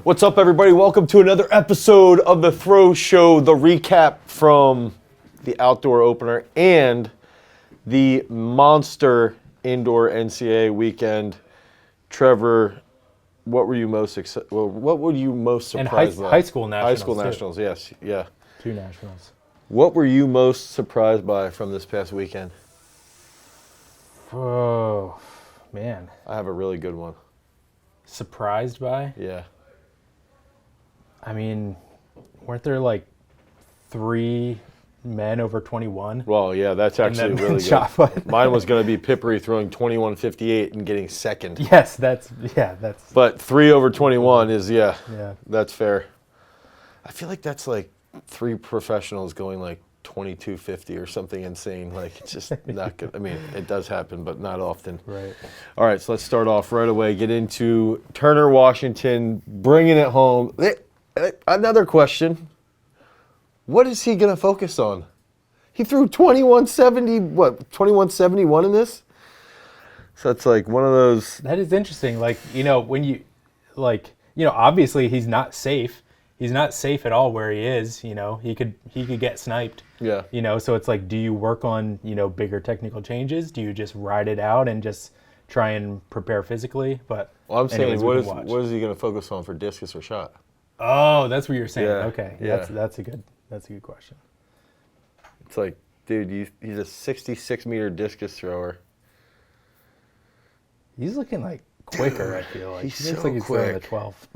What's up, everybody? Welcome to another episode of The Throw Show, the recap from the outdoor opener and the monster indoor NCAA weekend. Trevor, what were you most what were you most surprised by? High school nationals. High school nationals, yes, yeah. 2 nationals. What were you most surprised by from this past weekend? Oh, man. I have a really good one. Surprised by? Yeah. I mean, weren't there like 3 men over 21? Well, yeah, that's actually really good. Mine was going to be Pippery throwing 21.58 and getting second. Yes, that's. But 3 over 21 is, yeah, that's fair. I feel like that's like 3 professionals going like 22.50 or something insane. Like, it's just not good. I mean, it does happen, but not often. Right. All right, so let's start off right away. Get into Turner, Washington, bringing it home. Another question. What is he going to focus on? He threw 2171 in this? So that's like one of those. That is interesting. Like, when you, obviously he's not safe. He's not safe at all where he is. He could get sniped. Yeah. So it's like, do you work on, bigger technical changes? Do you just ride it out and just try and prepare physically? But well, I'm saying, what is he going to focus on for discus or shot? Oh, that's what you're saying. Yeah. Okay. Yeah. That's a good question. It's like, dude, he's a 66-meter discus thrower. He's looking like quicker, I feel like. He's he looks so like he's quick. throwing a 12.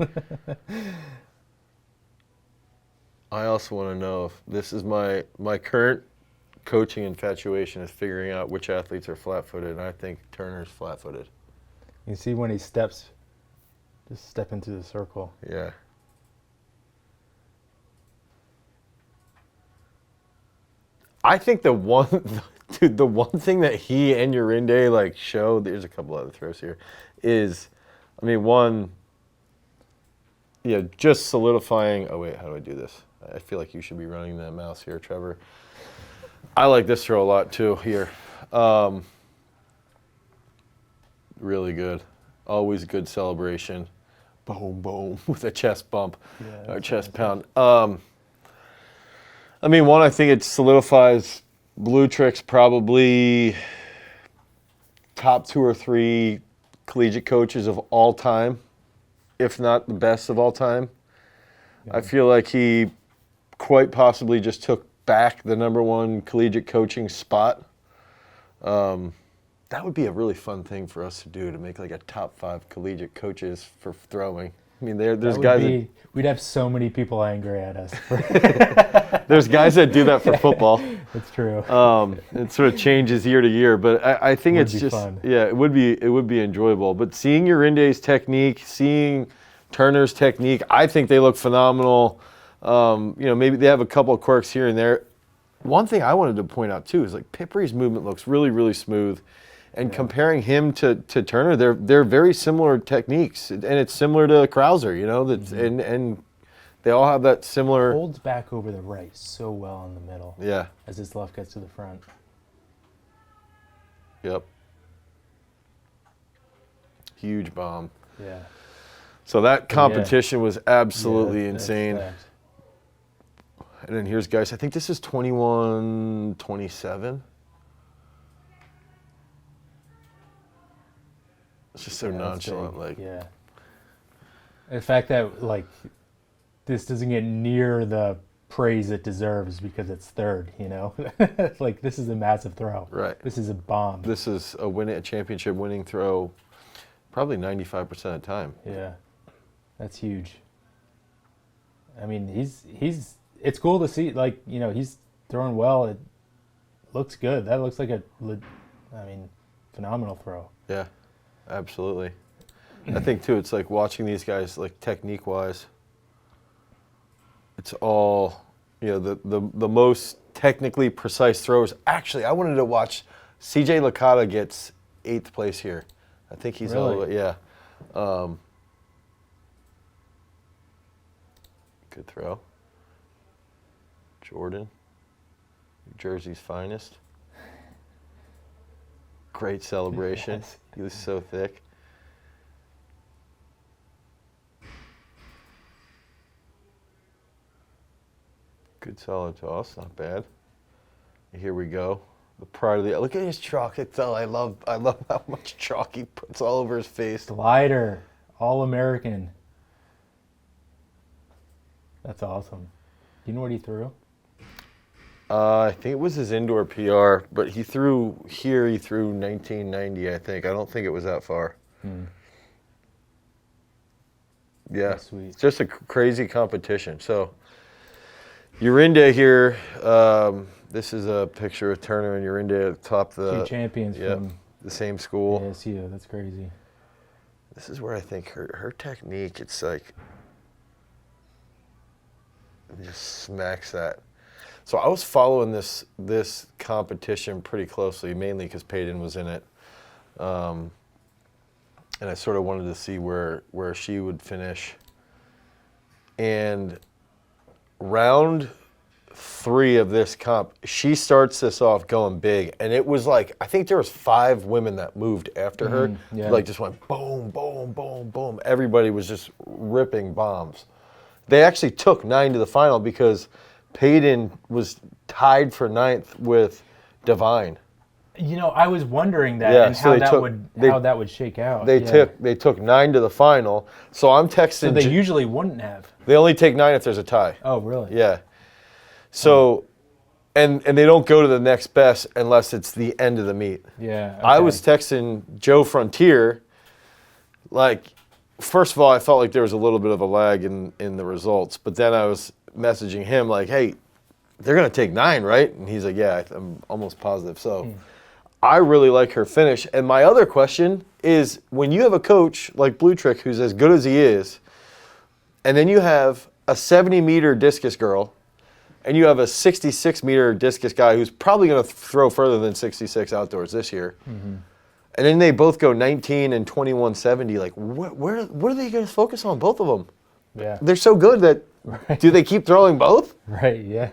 I also want to know if this is my current coaching infatuation is figuring out which athletes are flat-footed, and I think Turner's flat-footed. You see when he steps, just step into the circle. Yeah. I think the one thing that he and Urinde show, there's a couple other throws here, is, just solidifying. Oh wait, how do I do this? I feel like you should be running that mouse here, Trevor. I like this throw a lot too here. Really good. Always good celebration. Boom, boom, with a chest bump or chest pound. I think it solidifies Blue Tricks probably top 2 or 3 collegiate coaches of all time, if not the best of all time. Yeah. I feel like he quite possibly just took back the #1 collegiate coaching spot. That would be a really fun thing for us to do, to make like a top 5 collegiate coaches for throwing. There's guys we'd have so many people angry at us. There's guys that do that for football. That's true. It sort of changes year to year, but I think it's just fun. Yeah, it would be enjoyable. But seeing Urinde's technique, seeing Turner's technique, I think they look phenomenal. Maybe they have a couple of quirks here and there. One thing I wanted to point out too is like Pippery's movement looks really, really smooth. And comparing him to Turner, they're very similar techniques, and it's similar to Krauser, and they all have that similar. Holds back over the right so well in the middle. Yeah. As his left gets to the front. Yep. Huge bomb. Yeah. So that competition was absolutely insane. And then here's guys. I think this is 21-27. It's just so nonchalant, the fact that this doesn't get near the praise it deserves because it's third, this is a massive throw. Right. This is a bomb. This is a championship winning throw, probably 95% of the time. Yeah, that's huge. It's cool to see. He's throwing well. It looks good. That looks like phenomenal throw. Yeah. Absolutely. I think too, it's like watching these guys, like technique-wise. It's all, the most technically precise throws. Actually, I wanted to watch CJ Licata gets 8th place here. I think he's really? Good throw. Jordan, New Jersey's finest. Great celebration. Yes. He was so thick. Good solid toss, not bad. Here we go. The pride of the look at his chalk. I love how much chalk he puts all over his face. Slider, All-American. That's awesome. Do you know what he threw? I think it was his indoor PR, but he threw 1990, I think. I don't think it was that far. Yeah, That's sweet. it's just a crazy competition. So, Urinde here. This is a picture of Turner and Urinde at the top of the Two champions from the same school. ASU. That's crazy. This is where I think her technique, it's like, it just smacks that. So I was following this competition pretty closely, mainly because Payden was in it. And I sort of wanted to see where she would finish. And round 3 of this comp, she starts this off going big. And it was like, I think there was 5 women that moved after her. Yeah. Like just went boom, boom, boom, boom. Everybody was just ripping bombs. They actually took 9 to the final because Payden was tied for 9th with Divine. You know, I was wondering that Yeah, and so how that would shake out. They took 9 to the final. So I'm texting. So they usually wouldn't have. They only take 9 if there's a tie. Oh, really? Yeah. So, and they don't go to the next best unless it's the end of the meet. Yeah. Okay. I was texting Joe Frontier, like, first of all, I felt like there was a little bit of a lag in the results, but then I was messaging him like, hey, they're going to take 9, right? And he's like, yeah, I'm almost positive. So I really like her finish. And my other question is, when you have a coach like Blue Trick who's as good as he is, and then you have a 70-meter discus girl, and you have a 66-meter discus guy who's probably going to throw further than 66 outdoors this year, and then they both go 19 and 2170, like, where are they going to focus on, both of them? Yeah. They're so good that, do they keep throwing both? Right, yeah.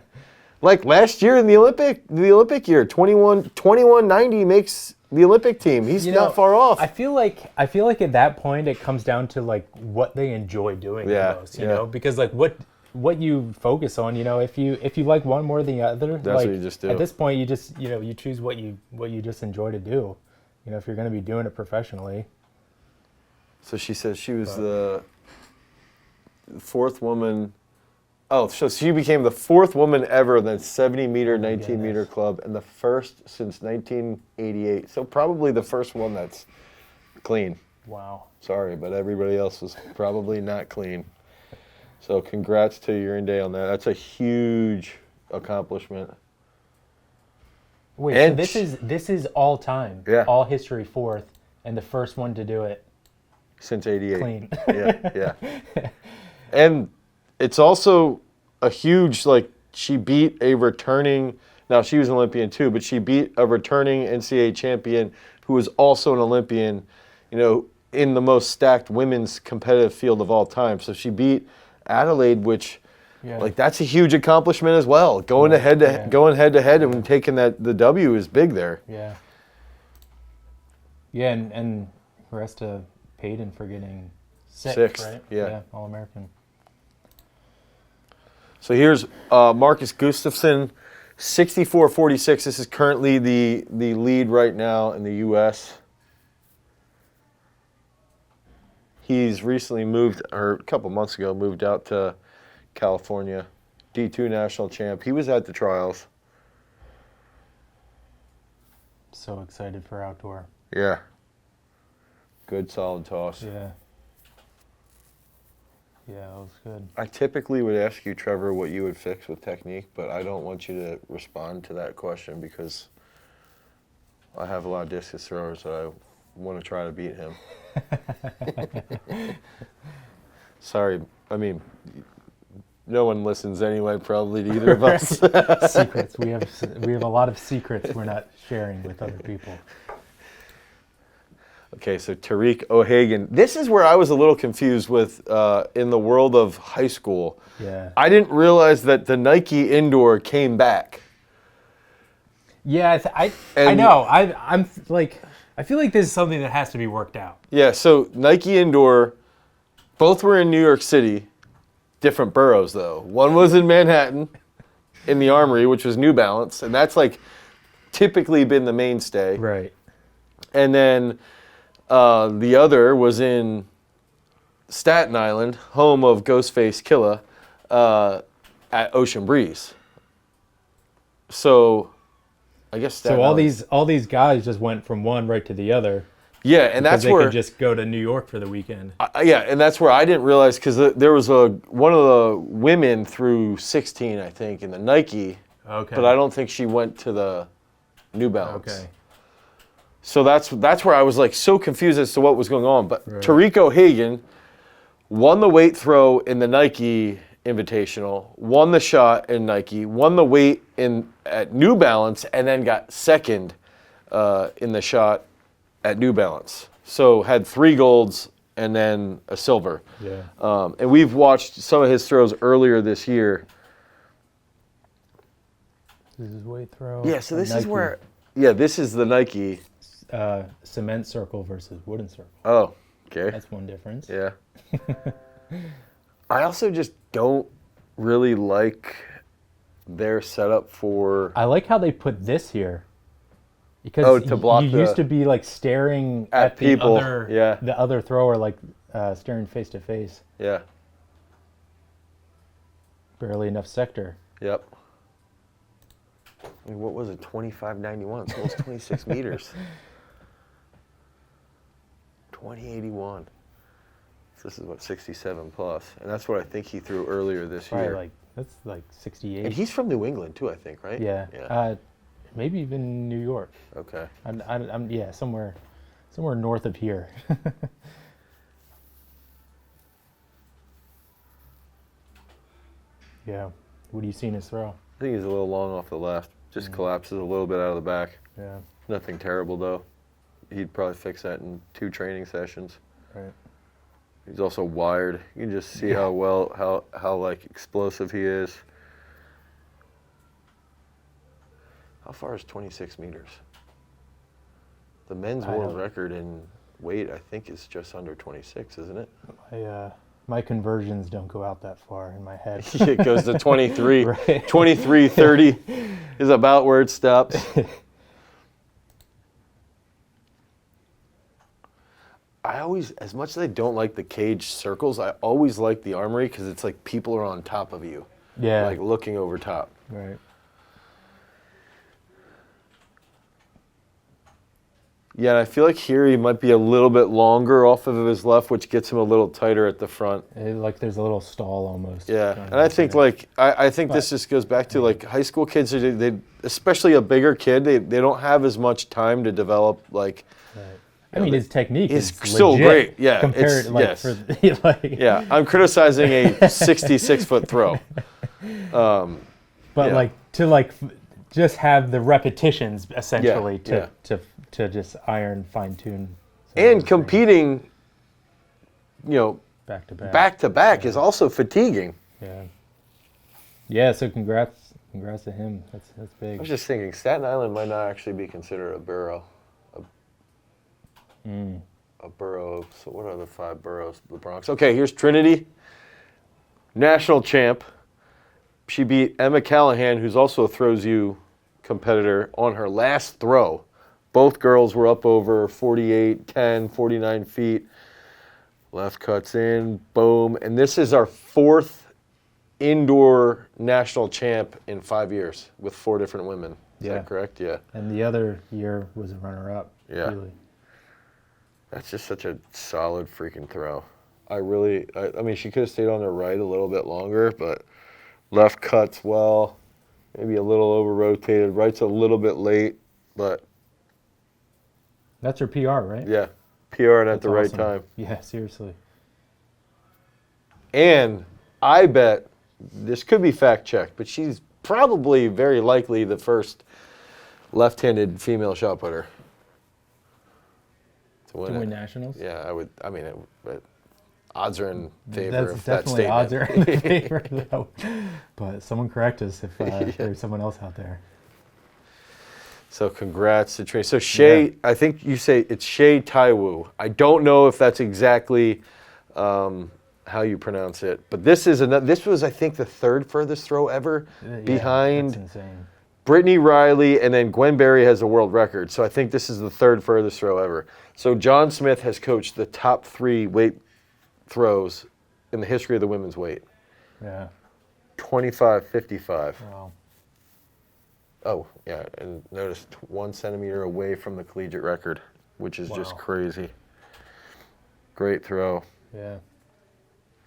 Like last year in the Olympic year, 2190 makes the Olympic team. He's not far off. I feel like at that point it comes down to like what they enjoy doing the most, you know, because like what you focus on, you know, if you like one more than the other, that's like, what you just do. At this point, you just, you know, you choose what you just enjoy to do, you know, if you're going to be doing it professionally. So she says she was the 4th woman. Oh, so she became the 4th woman ever in the 70-meter, 19-meter club, and the first since 1988. So probably the first one that's clean. Wow. Sorry, but everybody else was probably not clean. So congrats to Urinde on that. That's a huge accomplishment. Wait, And so this is all time, all history 4th, and the first one to do it since '88. clean. Yeah. And it's also a huge, like, she beat a returning, now she was an Olympian too, but she beat a returning NCAA champion who was also an Olympian, you know, in the most stacked women's competitive field of all time. So she beat Adelaide, which, like, that's a huge accomplishment as well. Going head to head and taking the W is big there. Yeah. Yeah, and rest of Payden for getting sixth, right? Yeah. All-American. So here's Marcus Gustafson, 64-46. This is currently the lead right now in the U.S. He's recently moved, or a couple months ago, moved out to California. D2 national champ. He was at the trials. So excited for outdoor. Yeah. Good solid toss. Yeah. Yeah, that was good. I typically would ask you, Trevor, what you would fix with technique, but I don't want you to respond to that question because I have a lot of discus throwers that I want to try to beat him. Sorry, I mean, no one listens anyway, probably to either of us. Secrets. We have a lot of secrets we're not sharing with other people. Okay, so Tariq O'Hagan. This is where I was a little confused with in the world of high school. Yeah. I didn't realize that the Nike indoor came back. Yeah, I know. I'm like, I feel like this is something that has to be worked out. Yeah, so Nike indoor, both were in New York City, different boroughs though. One was in Manhattan, in the Armory, which was New Balance, and that's like typically been the mainstay. Right. And then the other was in Staten Island, home of Ghostface Killah, at Ocean Breeze. So, I guess Staten So Island. all these guys just went from one right to the other. Yeah, and that's they where could just go to New York for the weekend. and that's where I didn't realize, because there was one of the women through 16, I think, in the Nike, Okay. but I don't think she went to the New Balance. Okay. So that's where I was like so confused as to what was going on. But Right. Tariq O'Hagan won the weight throw in the Nike Invitational, won the shot in Nike, won the weight at New Balance, and then got second in the shot at New Balance. So had 3 golds and then a silver. Yeah. And we've watched some of his throws earlier this year. This is weight throw. Yeah, so this is Nike. where, this is the Nike. Cement circle versus wooden circle. Oh, okay. That's one difference. Yeah. I also just don't really like their setup for. I like how they put this here. Because to block you used to be like staring at the people, other the other thrower, like staring face to face. Yeah. Barely enough sector. Yep. I mean, what was it? 25.91. It's almost 26 meters. 2081. So this is what 67 plus, and that's what I think he threw earlier this Probably year. like that's like 68. And he's from New England too, I think, right? Yeah. Yeah. Maybe even New York. Okay. I'm somewhere north of here. Yeah. What do you see in his throw? I think he's a little long off the left. Just collapses a little bit out of the back. Yeah. Nothing terrible though. He'd probably fix that in 2 training sessions. Right. He's also wired. You can just see how like explosive he is. How far is 26 meters? The men's world record in weight, I think, is just under 26, isn't it? My conversions don't go out that far in my head. It goes to 23. Right. 23:30 is about where it stops. I always, as much as I don't like the cage circles, I always like the Armory because it's like people are on top of you. Yeah. Like looking over top. Right. Yeah, and I feel like here he might be a little bit longer off of his left, which gets him a little tighter at the front. Like there's a little stall almost. Yeah, and I think I think this just goes back to like high school kids. They especially a bigger kid, they don't have as much time to develop like. Right. I mean, his technique is still legit great. Yeah, compared yeah, I'm criticizing a 66-foot throw. But just have the repetitions essentially to just iron fine tune. And competing, back to back is also fatiguing. Yeah. Yeah. So congrats to him. That's big. I was just thinking, Staten Island might not actually be considered a borough. A borough. So what are the 5 boroughs? The Bronx. Okay, here's Trinity, national champ. She beat Emma Callahan, who's also a throws you competitor, on her last throw. Both girls were up over 48, 10, 49 feet. Left cuts in, boom. And this is our 4th indoor national champ in 5 years with 4 different women. Is that correct? Yeah. And the other year was a runner-up. Yeah. Really. That's just such a solid freaking throw. I mean, she could have stayed on her right a little bit longer, but left cuts well. Maybe a little over-rotated. Right's a little bit late, but... That's her PR, right? Yeah. PR and at That's the right awesome. time. Yeah, seriously. And I bet, this could be fact-checked, but she's probably very likely the first left-handed female shot putter. To win nationals? Yeah, I mean, but odds are in favor That's of that definitely statement. odds are in favor of that. But someone correct us if there's someone else out there. So congrats to Trey. So Shay, I think you say it's Shay Taiwu. I don't know if that's exactly how you pronounce it. But this was, I think, the third furthest throw ever behind That's insane. Brittany Riley, and then Gwen Berry has a world record. So I think this is the third furthest throw ever. So John Smith has coached the top 3 weight throws in the history of the women's weight. Yeah. 25-55. Wow. Oh, yeah, and notice 1 centimeter away from the collegiate record, which is just crazy. Great throw. Yeah.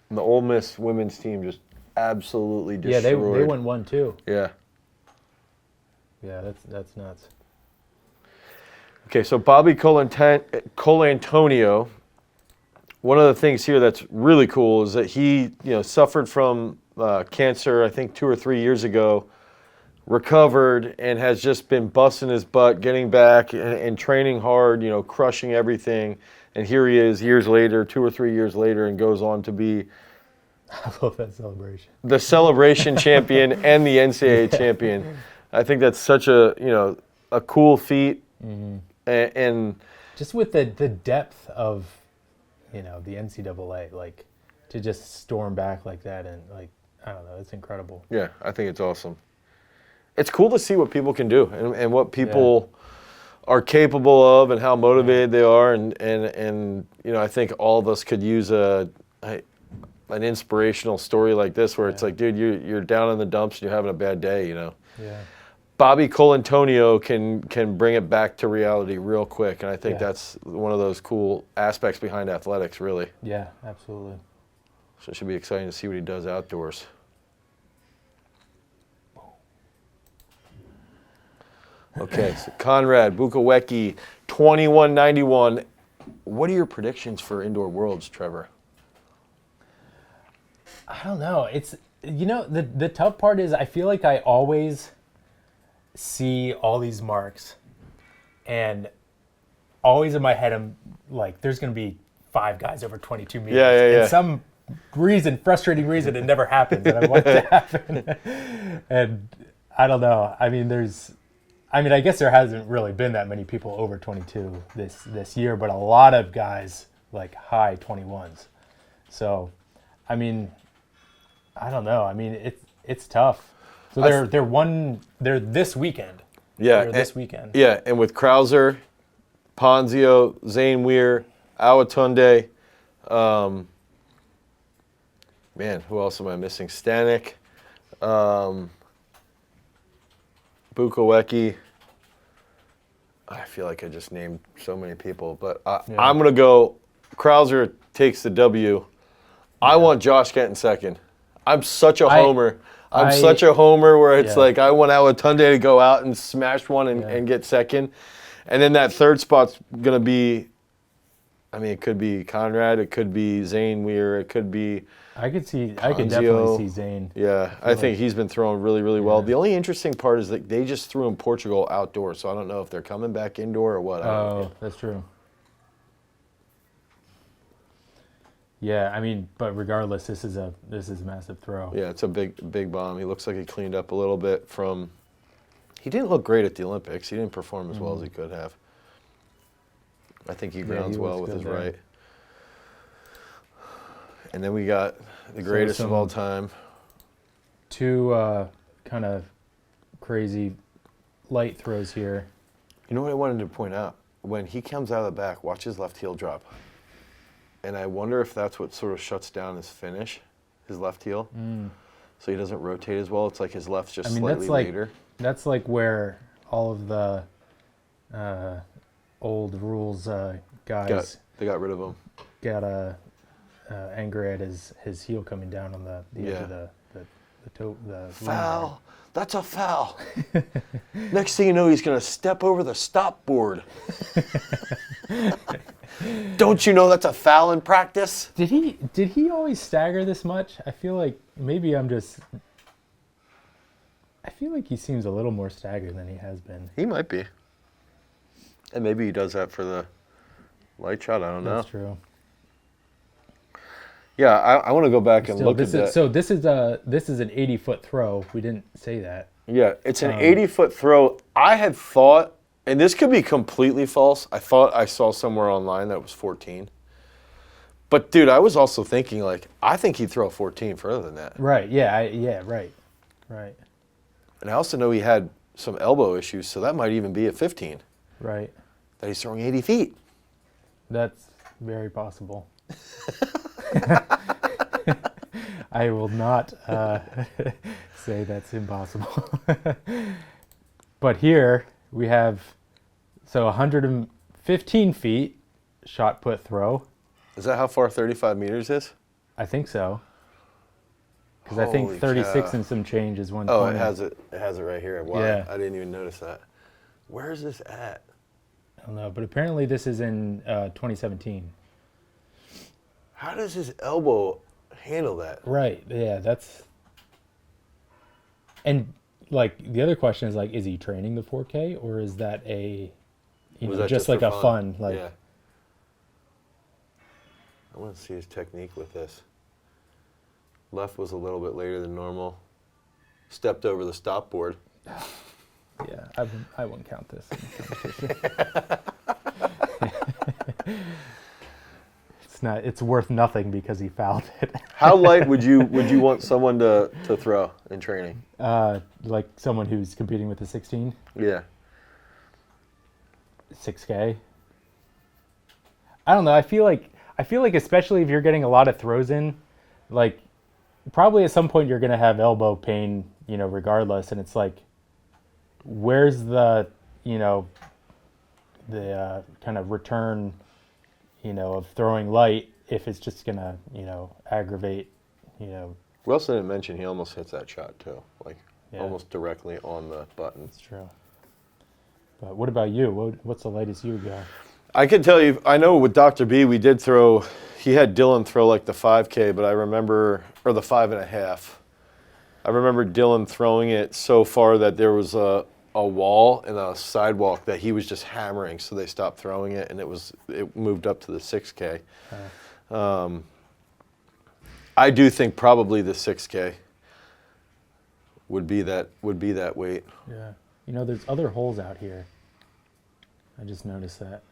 And the Ole Miss women's team just absolutely destroyed. Yeah, they won 1-2. Yeah. Yeah, that's nuts. Okay, so Bobby Colantonio, one of the things here that's really cool is that he, suffered from cancer, I think 2 or 3 years ago, recovered, and has just been busting his butt, getting back and training hard, crushing everything. And here he is years later, 2 or 3 years later, and goes on to be I love that celebration. the celebration champion and the NCAA champion. I think that's such a cool feat. Mm-hmm. And just with the depth of, the NCAA, like, to just storm back like that, and, like, I don't know, it's incredible. yeah, I think it's awesome. It's cool to see what people can do and what people are capable of and how motivated they are. And I think all of us could use an inspirational story like this where it's like, dude, you're down in the dumps and you're having a bad day, Yeah. Bobby Colantonio can bring it back to reality real quick, and I think that's one of those cool aspects behind athletics, really. Yeah, absolutely. So it should be exciting to see what he does outdoors. Okay, so Conrad Bukawecki, 2191. What are your predictions for Indoor Worlds, Trevor? I don't know. It's, the tough part is I feel like I always see all these marks, and always in my head I'm like, there's going to be 5 guys over 22 meters. Yeah. And some frustrating reason, it never happens, and I want it to happen. And I don't know. I guess there hasn't really been that many people over 22 this year, but a lot of guys like high 21s. So, I don't know. It's tough. So they're this weekend. Yeah. They're this weekend. Yeah, and with Krauser, Ponzio, Zane Weir, Awatunde, man, who else am I missing? Stanek, Bukawecki. I feel like I just named so many people, but I'm going to go Krauser takes the W. I want Josh Kent in second. I'm such a homer. I'm such a homer where it's like I want Awatunde to go out and smash one and get second. And then that third spot's going to be, it could be Conrad, it could be Zane Weir, it could be I could Ponzio. definitely see Zane. Yeah, I think he's been throwing really, really well. The only interesting part is that they just threw in Portugal outdoors, so I don't know if they're coming back indoor or what. Oh, that's true. Yeah, but regardless, this is a massive throw. Yeah, it's a big bomb. He looks like he cleaned up a little bit from. He didn't look great at the Olympics. He didn't perform as well as he could have. I think he grounds well with his right. And then we got the greatest of all time. 2 kind of crazy light throws here. You know what I wanted to point out? When he comes out of the back, watch his left heel drop. And I wonder if that's what sort of shuts down his finish, his left heel. So he doesn't rotate as well. It's like his left's just slightly later. That's like where all of the old rules guys they got rid of him. Got anger at his heel coming down on the edge of the toe. The foul. That's a foul. Next thing you know, he's going to step over the stop board. Don't you know that's a foul in practice? Did he always stagger this much? I feel like maybe I feel like he seems a little more staggered than he has been. He might be. And maybe he does that for the light shot. I don't know. That's true. Yeah, I want to go back and look at that. So this is an 80-foot throw. We didn't say that. Yeah, it's an 80-foot throw. I had thought, and this could be completely false, I thought I saw somewhere online that was 14. But dude, I was also thinking like I think he'd throw a 14 further than that. Right. Yeah. Right. And I also know he had some elbow issues, so that might even be a 15. Right. That he's throwing 80 feet. That's very possible. I will not say that's impossible. But here we have 115 feet shot put throw. Is that how far 35 meters is? I think so. Because I think Holy 36 cow. and some change is 120. Oh, it has it. It has it right here. Wow, Yeah. I didn't even notice that. Where is this at? I don't know, but apparently this is in 2017. How does his elbow handle that? Right. Yeah, that's. And like the other question is like, is he training the 4K or is that a, Was that just like for a fun like? Yeah. I want to see his technique with this. Left was a little bit later than normal. Stepped over the stop board. Yeah, I wouldn't count this. It's worth nothing because he fouled it. How light would you want someone to throw in training? Like someone who's competing with the 16, Yeah. 6K. I don't know. I feel like especially if you're getting a lot of throws in, like probably at some point you're gonna have elbow pain, regardless. And it's like, where's the kind of return, of throwing light if it's just gonna, aggravate, We also didn't mention he almost hits that shot too, like Yeah. almost directly on the button. It's true. But what about you? What's the latest you go? I can tell you, I know with Dr. B, we did throw, he had Dylan throw like the 5K, but I remember, or the 5.5. I remember Dylan throwing it so far that there was a wall and a sidewalk that he was just hammering, so they stopped throwing it, and it moved up to the 6K. I do think probably the 6K would be that weight. Yeah. There's other holes out here. I just noticed that.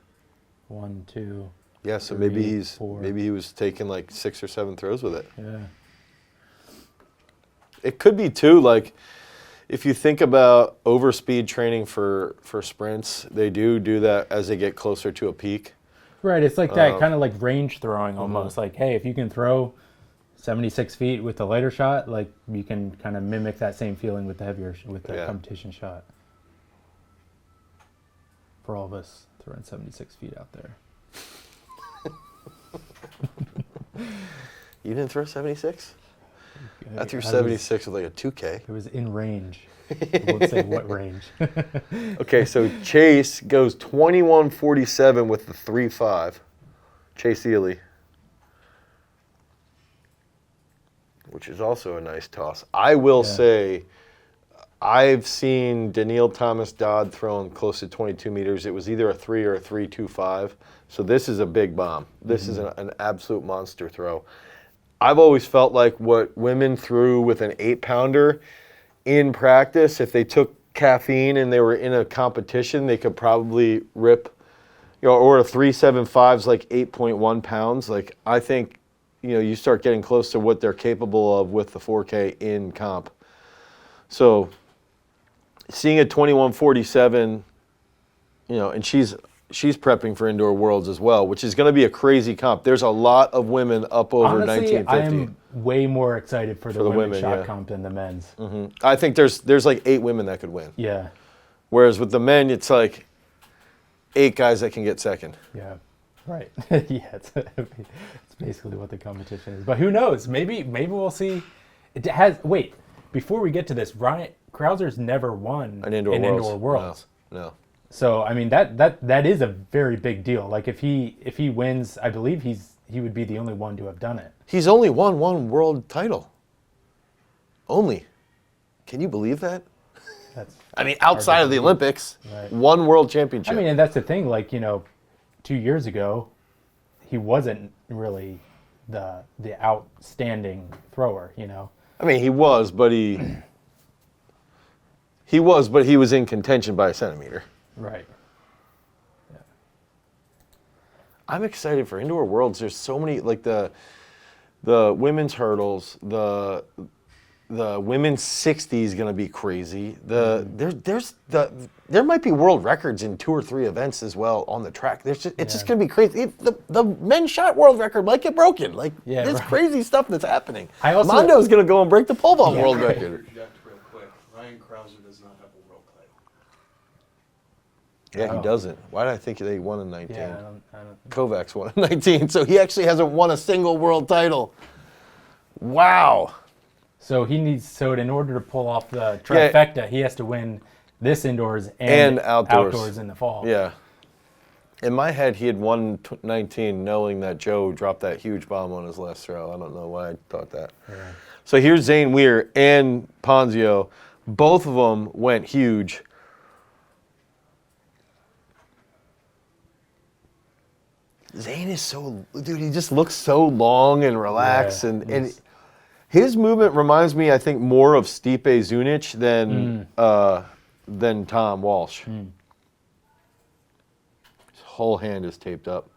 1, 2. Yeah, so 3, maybe 4. maybe he was taking like 6 or 7 throws with it. Yeah. It could be too, like if you think about overspeed training for sprints, they do that as they get closer to a peak. Right. It's like that kind of like range throwing almost. Like, hey, if you can throw 76 feet with the lighter shot, like you can kind of mimic that same feeling with the competition shot. For all of us throwing 76 feet out there. You didn't throw 76? I threw I 76 with like a 2K. It was in range. I won't say what range. Okay, so Chase goes 21:47 with the 3.5. Chase Ely. Which is also a nice toss. I will say, I've seen Daniil Thomas Dodd throwing close to 22 meters. It was either a 3 or a 3.25. So this is a big bomb. This is an absolute monster throw. I've always felt like what women threw with an 8-pounder in practice, if they took caffeine and they were in a competition, they could probably rip, or a 3.75's like 8.1 pounds. Like I think, you start getting close to what they're capable of with the 4K in comp. So seeing a 21:47, and she's prepping for Indoor Worlds as well, which is going to be a crazy comp. There's a lot of women up over Honestly, 1950. I am way more excited for the women's shot comp than the men's. I think there's like 8 women that could win. Yeah. Whereas with the men, it's like 8 guys that can get second. Yeah. Right. Yeah. It's basically what the competition is. But who knows? Maybe we'll see. Wait. Before we get to this, Ryan Krauser's never won An Indoor Worlds. No. So I mean that is a very big deal. Like if he wins, I believe he would be the only one to have done it. He's only won 1 world title. Only. Can you believe that? Outside of the Olympics, Right. 1 world championship. I mean, and that's the thing. Like 2 years ago, he wasn't really the outstanding thrower. He was, but he was in contention by a centimeter. Right. Yeah. I'm excited for indoor worlds. There's so many, like the women's hurdles, the women's 60 is going to be crazy. There might be world records in 2 or 3 events as well on the track. It's just going to be crazy. The men's shot world record might get broken. Like there's crazy stuff that's happening. Mondo's going to go and break the pole vault world record. Real quick, Ryan Krauser does not have a world title. Yeah, he doesn't. Why did I think they won in 19? Yeah, I don't think Kovacs won in 19, so he actually hasn't won a single world title. Wow. So in order to pull off the trifecta, he has to win this indoors and outdoors in the fall. Yeah. In my head, he had won 19 knowing that Joe dropped that huge bomb on his last throw. I don't know why I thought that. Yeah. So here's Zane Weir and Ponzio. Both of them went huge. Zane is he just looks so long and relaxed. And his movement reminds me, I think, more of Stipe Zunic than Tom Walsh. His whole hand is taped up.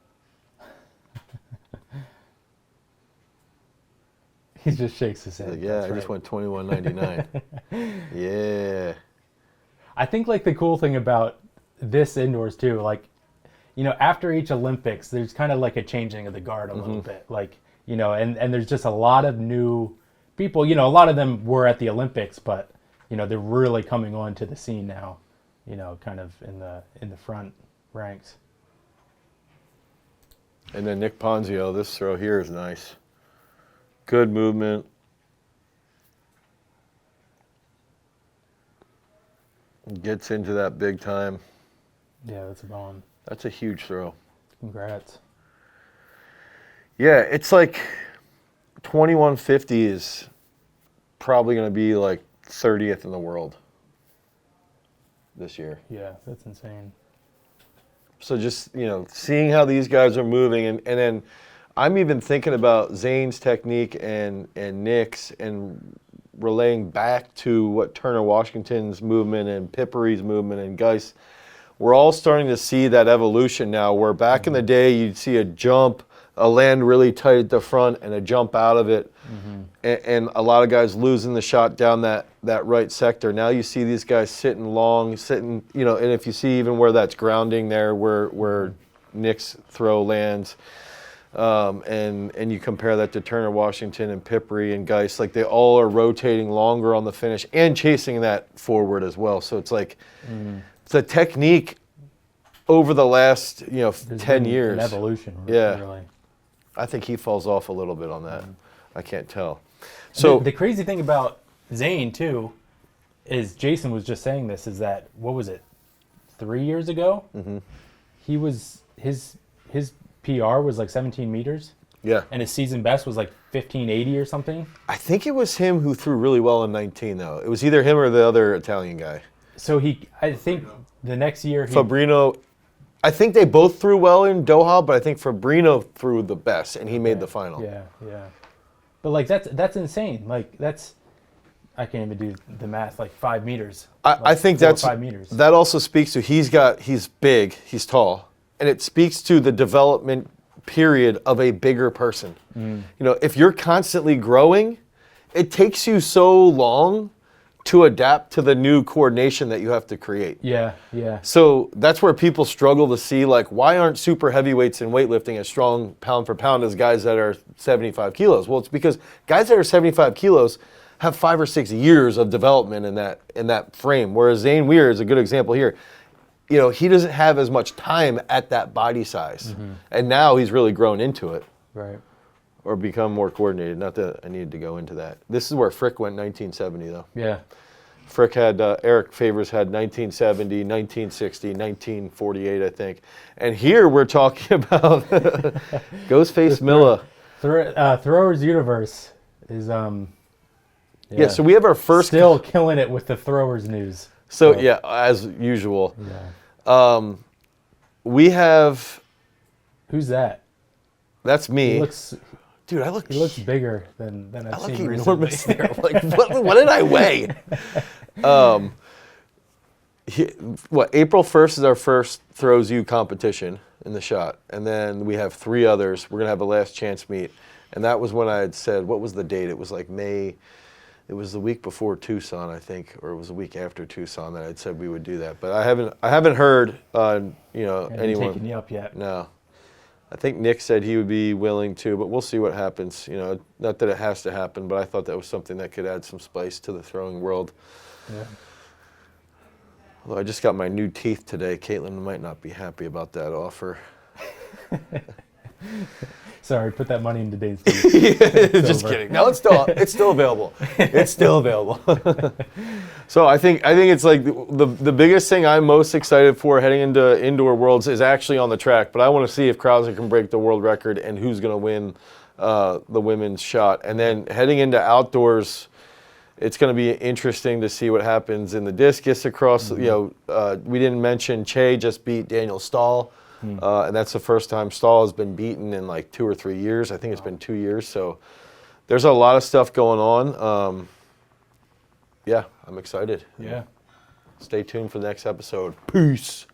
He just shakes his head. Like, yeah, I just went 21.99. Yeah. I think like the cool thing about this indoors too, like, after each Olympics, there's kind of like a changing of the guard a little bit. Like, and there's just a lot of new people. A lot of them were at the Olympics, but, they're really coming on to the scene now, kind of in the front ranks. And then Nick Ponzio, this throw here is nice. Good movement. Gets into that big time. Yeah, that's a bomb. That's a huge throw. Congrats. Yeah, it's like 2150 is probably going to be like 30th in the world this year. Yeah, that's insane. So just, seeing how these guys are moving, and then I'm even thinking about Zane's technique and Nick's and relaying back to what Turner Washington's movement and Pippery's movement and Geis. We're all starting to see that evolution now, where back in the day you'd see a jump, a land really tight at the front, and a jump out of it, and a lot of guys losing the shot down that right sector. Now you see these guys sitting long, and if you see even where that's grounding there, where Nick's throw lands, and you compare that to Turner Washington and Pippery and Geis, like they all are rotating longer on the finish and chasing that forward as well. So it's like the technique over the last 10 years. An evolution. Yeah. Really. I think he falls off a little bit on that. I can't tell. So the crazy thing about Zane too is Jason was just saying this, is that, what was it, 3 years ago? He was his PR was like 17 meters. Yeah. And his season best was like 1580 or something. I think it was him who threw really well in 19 though. It was either him or the other Italian guy. So I think the next year Fabrino, I think they both threw well in Doha, but I think Fabrino threw the best and he made the final. Yeah. But like that's insane. Like I can't even do the math. Like 5 meters. I think 4 or 5 meters. That also speaks to he's big, he's tall, and it speaks to the development period of a bigger person. If you're constantly growing, it takes you so long to adapt to the new coordination that you have to create. Yeah. So that's where people struggle to see, like, why aren't super heavyweights in weightlifting as strong pound for pound as guys that are 75 kilos? Well, it's because guys that are 75 kilos have 5 or 6 years of development in that frame, whereas Zane Weir is a good example here. He doesn't have as much time at that body size, and now he's really grown into it. Right. Or become more coordinated. Not that I needed to go into that. This is where Frick went 1970, though. Yeah. Frick had, Eric Favors had 1970, 1960, 1948, I think. And here we're talking about Ghostface Milla. Throwers Universe is, Yeah, so we have our first... Still killing it with the throwers news. So, yeah, as usual. Yeah. We have... Who's that? That's me. He looks... Dude, He looks bigger than I've seen recently. Enormous there. Like, what did I weigh? April 1st is our first Throws U competition in the shot. And then we have 3 others. We're going to have a last chance meet. And that was when I had said, what was the date? It was like May. It was the week before Tucson, I think, or it was the week after Tucson that I'd said we would do that. But I haven't heard, anyone taking you up yet. No. I think Nick said he would be willing to, but we'll see what happens. Not that it has to happen, but I thought that was something that could add some spice to the throwing world. Yeah. Although I just got my new teeth today. Caitlin might not be happy about that offer. Sorry, put that money into Dave's teeth. Just kidding. No, it's still available. It's still available. So I think it's like the biggest thing I'm most excited for heading into Indoor Worlds is actually on the track. But I want to see if Krause can break the world record and who's going to win the women's shot. And then heading into outdoors, it's going to be interesting to see what happens in the discus across. Mm-hmm. We didn't mention Che just beat Daniel Stahl. And that's the first time Stahl has been beaten in like 2 or 3 years. I think it's been 2 years. So there's a lot of stuff going on. Yeah, I'm excited. Yeah. Stay tuned for the next episode. Peace.